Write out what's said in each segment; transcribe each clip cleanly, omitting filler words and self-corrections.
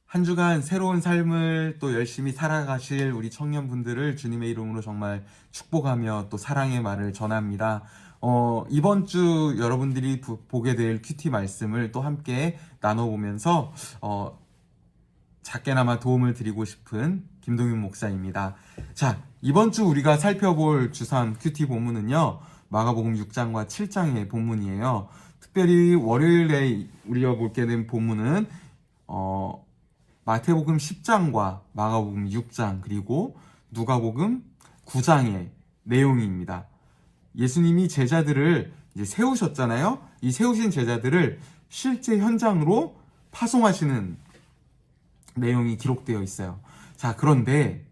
한 주간 새로운 삶을 또 열심히 살아가실 우리 청년분들을 주님의 이름으로 정말 축복하며 또 사랑의 말을 전합니다. 이번 주 여러분들이 보게 될 큐티 말씀을 또 함께 나눠보면서 작게나마 도움을 드리고 싶은 김동윤 목사입니다. 자, 이번 주 우리가 살펴볼 주삼 큐티 본문은요, 마가복음 6장과 7장의 본문이에요. 특별히 월요일에 우리가 보게 된 본문은 마태복음 10장과 마가복음 6장 그리고 누가복음 9장의 내용입니다. 예수님이 제자들을 이제 세우셨잖아요. 이 세우신 제자들을 실제 현장으로 파송하시는 내용이 기록되어 있어요. 자, 그런데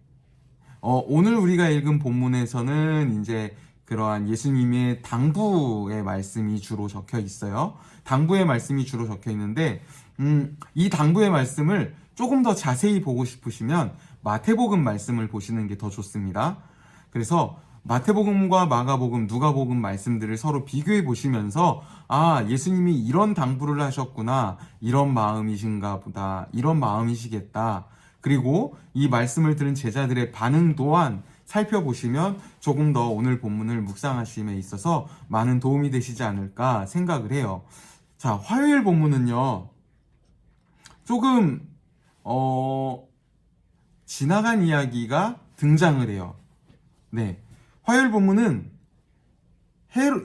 오늘 우리가 읽은 본문에서는 이제 그러한 예수님의 당부의 말씀이 주로 적혀 있어요. 당부의 말씀이 주로 적혀 있는데 이 당부의 말씀을 조금 더 자세히 보고 싶으시면 마태복음 말씀을 보시는 게 더 좋습니다. 그래서 마태복음과 마가복음, 누가복음 말씀들을 서로 비교해 보시면서 예수님이 이런 당부를 하셨구나, 이런 마음이신가 보다, 이런 마음이시겠다. 그리고 이 말씀을 들은 제자들의 반응 또한 살펴보시면 조금 더 오늘 본문을 묵상하심에 있어서 많은 도움이 되시지 않을까 생각을 해요. 자, 화요일 본문은요, 조금 지나간 이야기가 등장을 해요. 네, 화요일 본문은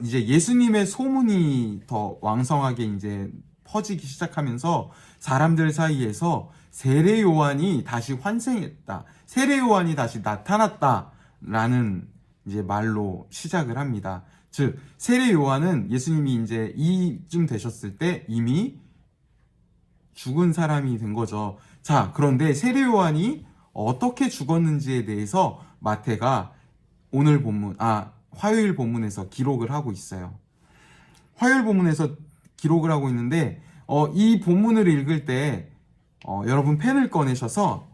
이제 예수님의 소문이 더 왕성하게 이제 퍼지기 시작하면서 사람들 사이에서 세례 요한이 다시 환생했다, 세례 요한이 다시 나타났다라는 이제 말로 시작을 합니다. 즉, 세례 요한은 예수님이 이제 이쯤 되셨을 때 이미 죽은 사람이 된 거죠. 자, 그런데 세례 요한이 어떻게 죽었는지에 대해서 마태가 오늘 본문, 화요일 본문에서 기록을 하고 있어요. 화요일 본문에서 기록을 하고 있는데, 이 본문을 읽을 때, 여러분 펜을 꺼내셔서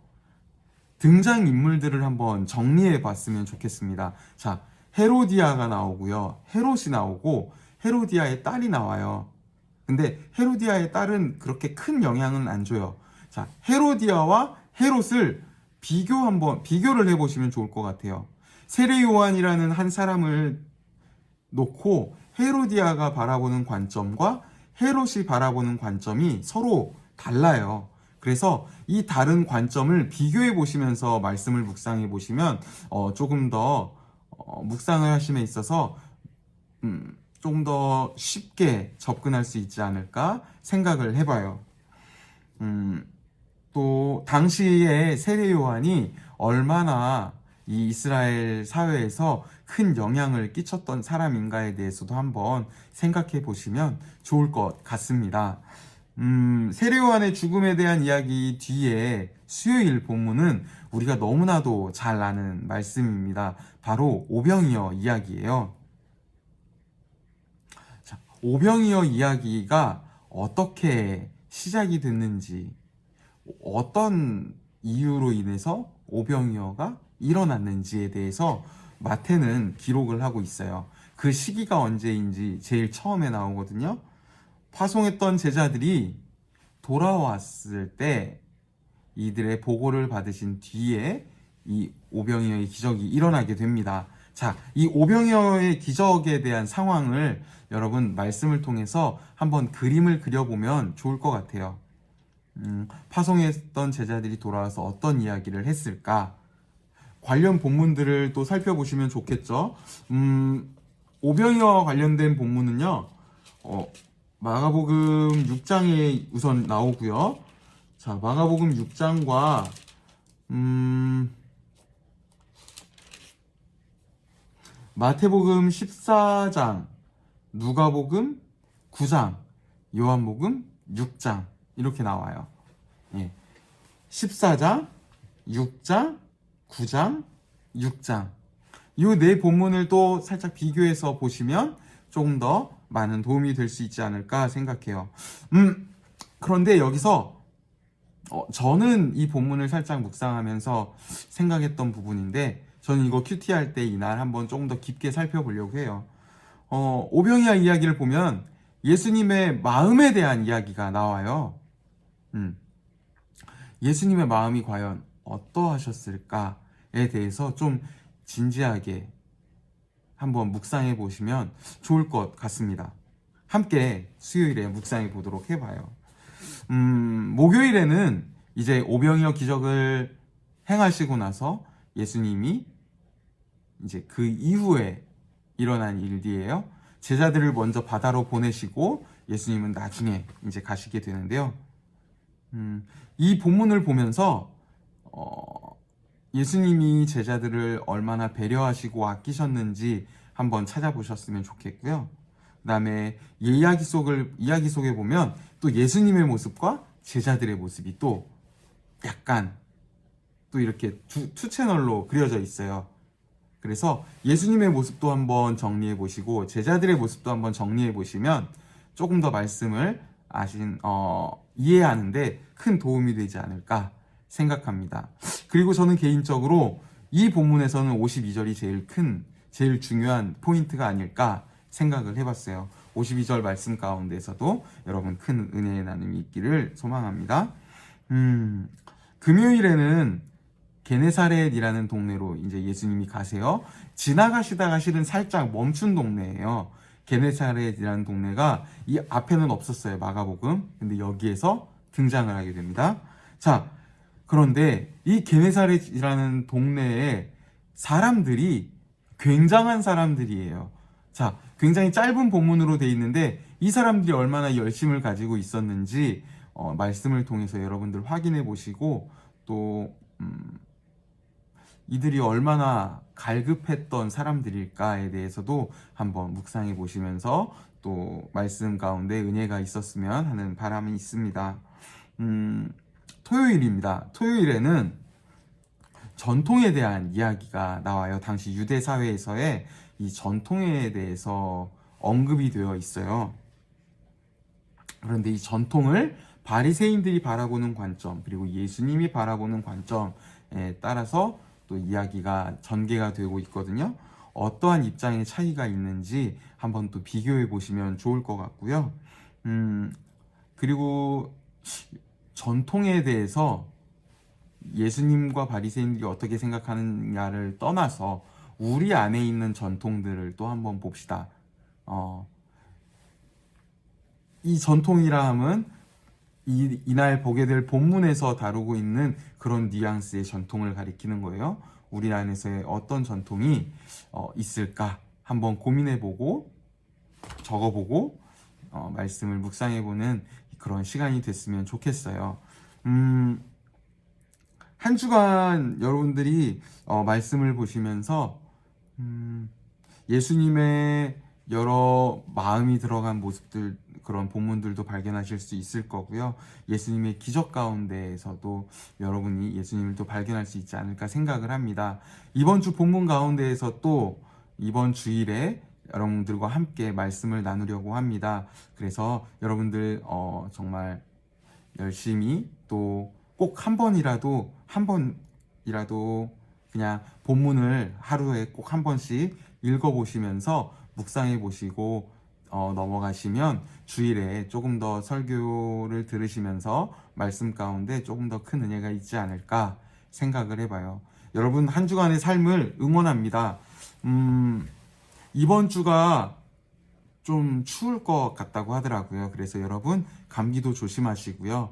등장인물들을 한번 정리해 봤으면 좋겠습니다. 자, 헤로디아가 나오고요. 헤롯이 나오고, 헤로디아의 딸이 나와요. 근데 헤로디아의 딸은 그렇게 큰 영향은 안 줘요. 자, 헤로디아와 헤롯을 비교를 해보시면 좋을 것 같아요. 세례 요한이라는 한 사람을 놓고 헤로디아가 바라보는 관점과 헤롯이 바라보는 관점이 서로 달라요. 그래서 이 다른 관점을 비교해 보시면서 말씀을 묵상해 보시면 조금 더 묵상을 하심에 있어서 조금 더 쉽게 접근할 수 있지 않을까 생각을 해봐요. 또 당시에 세례 요한이 얼마나 이 이스라엘 사회에서 큰 영향을 끼쳤던 사람인가에 대해서도 한번 생각해 보시면 좋을 것 같습니다. 세례 요한의 죽음에 대한 이야기 뒤에 수요일 본문은 우리가 너무나도 잘 아는 말씀입니다. 바로 오병이어 이야기예요. 자, 오병이어 이야기가 어떻게 시작이 됐는지, 어떤 이유로 인해서 오병이어가 일어났는지에 대해서 마태는 기록을 하고 있어요. 그 시기가 언제인지 제일 처음에 나오거든요. 파송했던 제자들이 돌아왔을 때 이들의 보고를 받으신 뒤에 이 오병이어의 기적이 일어나게 됩니다. 자, 이 오병이어의 기적에 대한 상황을 여러분 말씀을 통해서 한번 그림을 그려보면 좋을 것 같아요. 파송했던 제자들이 돌아와서 어떤 이야기를 했을까? 관련 본문들을 또 살펴보시면 좋겠죠. 오병이어와 관련된 본문은요, 마가복음 6장에 우선 나오고요. 자, 마가복음 6장과 마태복음 14장, 누가복음 9장, 요한복음 6장 이렇게 나와요. 예. 14장, 6장, 9장, 6장. 이 네 본문을 또 살짝 비교해서 보시면 조금 더 많은 도움이 될 수 있지 않을까 생각해요. 그런데 여기서 저는 이 본문을 살짝 묵상하면서 생각했던 부분인데, 저는 이거 큐티 할 때 이날 한번 조금 더 깊게 살펴보려고 해요. 오병이어 이야기를 보면 예수님의 마음에 대한 이야기가 나와요. 예수님의 마음이 과연 어떠하셨을까에 대해서 좀 진지하게 한번 묵상해 보시면 좋을 것 같습니다. 함께 수요일에 묵상해 보도록 해봐요. 목요일에는 이제 오병이어 기적을 행하시고 나서 예수님이 이제 그 이후에 일어난 일이에요. 제자들을 먼저 바다로 보내시고 예수님은 나중에 이제 가시게 되는데요. 이 본문을 보면서 예수님이 제자들을 얼마나 배려하시고 아끼셨는지 한번 찾아보셨으면 좋겠고요. 그 다음에 이야기 속에 보면 또 예수님의 모습과 제자들의 모습이 또 약간 또 이렇게 투 채널로 그려져 있어요. 그래서 예수님의 모습도 한번 정리해 보시고 제자들의 모습도 한번 정리해 보시면 조금 더 말씀을 이해하는데 큰 도움이 되지 않을까 생각합니다. 그리고 저는 개인적으로 이 본문에서는 52절이 제일 중요한 포인트가 아닐까 생각을 해봤어요. 52절 말씀 가운데서도 여러분 큰 은혜의 나눔이 있기를 소망합니다. 금요일에는 게네사렛이라는 동네로 이제 예수님이 가세요. 지나가시다가 실은 살짝 멈춘 동네예요. 게네사렛이라는 동네가 이 앞에는 없었어요. 마가복음. 근데 여기에서 등장을 하게 됩니다. 자, 그런데 이 게네사렛이라는 동네에 사람들이 굉장한 사람들이에요. 자, 굉장히 짧은 본문으로 돼 있는데 이 사람들이 얼마나 열심을 가지고 있었는지 말씀을 통해서 여러분들 확인해 보시고 또 이들이 얼마나 갈급했던 사람들일까에 대해서도 한번 묵상해 보시면서 또 말씀 가운데 은혜가 있었으면 하는 바람이 있습니다. 토요일입니다. 토요일에는 전통에 대한 이야기가 나와요. 당시 유대 사회에서의 이 전통에 대해서 언급이 되어 있어요. 그런데 이 전통을 바리새인들이 바라보는 관점 그리고 예수님이 바라보는 관점에 따라서 또 이야기가 전개가 되고 있거든요. 어떠한 입장의 차이가 있는지 한번 또 비교해 보시면 좋을 것 같고요. 그리고 전통에 대해서 예수님과 바리새인들이 어떻게 생각하느냐를 떠나서 우리 안에 있는 전통들을 또 한번 봅시다. 이 전통이라 함은 이날 보게 될 본문에서 다루고 있는 그런 뉘앙스의 전통을 가리키는 거예요. 우리 안에서의 어떤 전통이 있을까 한번 고민해보고 적어보고 말씀을 묵상해보는 그런 시간이 됐으면 좋겠어요. 한 주간 여러분들이 말씀을 보시면서 예수님의 여러 마음이 들어간 모습들 그런 본문들도 발견하실 수 있을 거고요. 예수님의 기적 가운데에서도 여러분이 예수님을 또 발견할 수 있지 않을까 생각을 합니다. 이번 주 본문 가운데에서 또 이번 주일에 여러분들과 함께 말씀을 나누려고 합니다. 그래서 여러분들 정말 열심히 또 꼭 한 번이라도 그냥 본문을 하루에 꼭 한 번씩 읽어보시면서 묵상해 보시고 넘어가시면 주일에 조금 더 설교를 들으시면서 말씀 가운데 조금 더 큰 은혜가 있지 않을까 생각을 해봐요. 여러분 한 주간의 삶을 응원합니다. 이번 주가 좀 추울 것 같다고 하더라고요. 그래서 여러분 감기도 조심하시고요.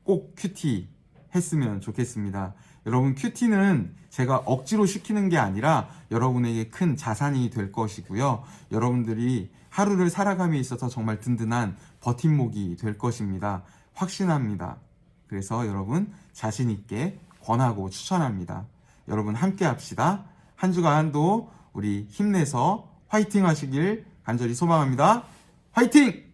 꼭 큐티 했으면 좋겠습니다. 여러분 큐티는 제가 억지로 시키는 게 아니라 여러분에게 큰 자산이 될 것이고요. 여러분들이 하루를 살아감에 있어서 정말 든든한 버팀목이 될 것입니다. 확신합니다. 그래서 여러분 자신 있게 권하고 추천합니다. 여러분 함께 합시다. 한 주간도 우리 힘내서 화이팅 하시길 간절히 소망합니다. 화이팅!